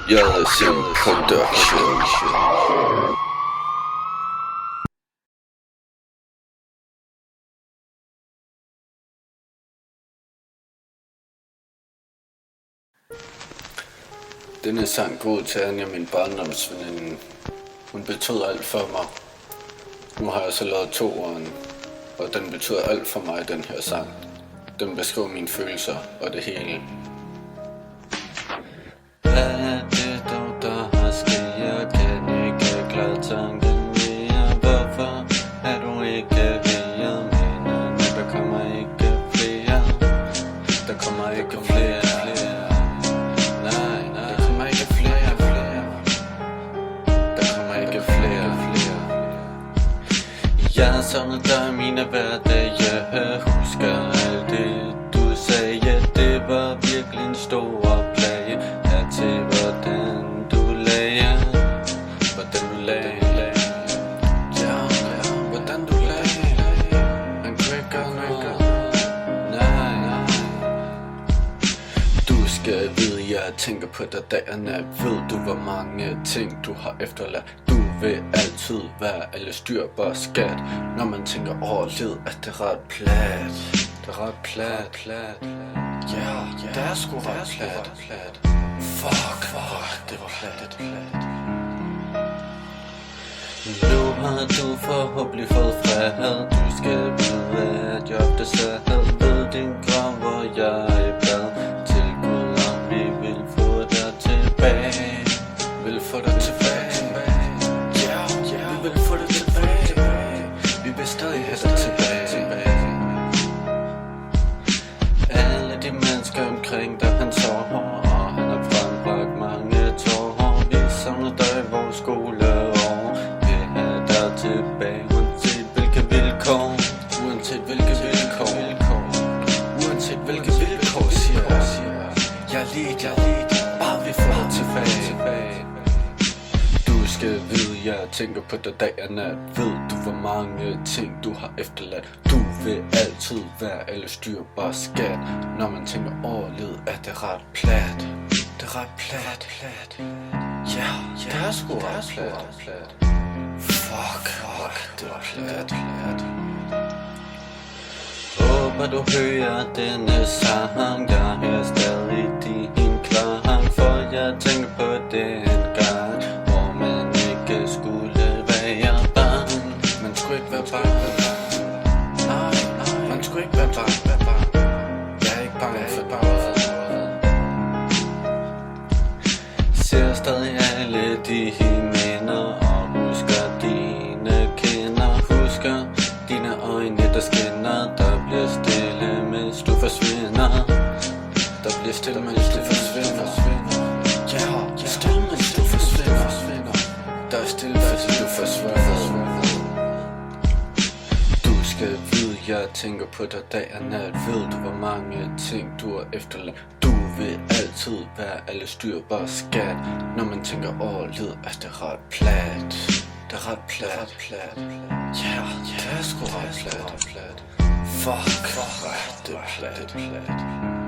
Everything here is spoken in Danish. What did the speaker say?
Yasin Production. Denne sang går ud til Anja, min barndomsveninde. Hun betød alt for mig. Nu har jeg så lavet toeren, og den betyder alt for mig, den her sang. Den beskriver mine følelser og det hele. Hvad er det dog, der har sket? Jeg kan ikke klare tanken mere. Hvorfor er du ikke her? Men der kommer ikke flere. Der kommer ikke flere. Nej, der kommer ikke flere. Der kommer ikke flere. Jeg har savnet dig i mine hverdage. Jeg husker alt det du sagde. Det var virkelig en stor plage. Til hvordan du lagde. Hvordan du lagde. Ja, hvordan du lagde. Man kunne ikke gøre noget. Nej. Du skal vide, jeg tænker på dig dag og nat. Ved du, hvor mange ting du har efterladt? Du vil altid være alle styrbare skat. Når man tænker over livet, at det er ret plat. Det er ret plat. Ja, det er sgu ret plat. Fuck, det var plat. Nu har du forhåbentlig fået fred. Du skal vide, at jeg ofte sad ved din grav, hvor jeg er i bad. Til Gud, om vi vil få dig tilbage. Vil få dig tilbage. Ja, vi vil få dig tilbage. Vi vil stadig have dig tilbage. Alle de mennesker omkring dig, han sover. Vores skoleår vil have dig tilbage. Uanset hvilke vilkår. Uanset hvilke vilkår, siger jeg lige. Bare vi får dig tilbage. Du skal vide, jeg tænker på dig dag og nat. Ved du, hvor mange ting du har efterladt? Du vil altid være alle styrbare skat. Når man tænker over livet, er det ret plat. Det er ret plat. Ja, det er sgu ret plat. Fuck, det er plat. Håber du hører denne sang. Jeg er stadig din klang. For jeg tænker på den gang, hvor man ikke skulle være barn. Man skulle ikke være barn. Nej, man skulle ikke være barn. Jeg er ikke bange for barn. Ser stadig alle de minder og husker dine kinder. Husker dine øjne, der skinner. Der bliver stille, mens du forsvinder. Der bliver stille, mens du forsvinder. Ja, stille, mens du forsvinder. Der er stille, fordi du forsvinder. Du skal vide, jeg tænker på dig dag og nat. Ved du, hvor mange ting du har efterladt? Du vil altid være alle styrbare skat. Når man tænker over livet, er det ret plat. Det er ret plat. Ja, det er sgu ret plat. Fuck, det er plat.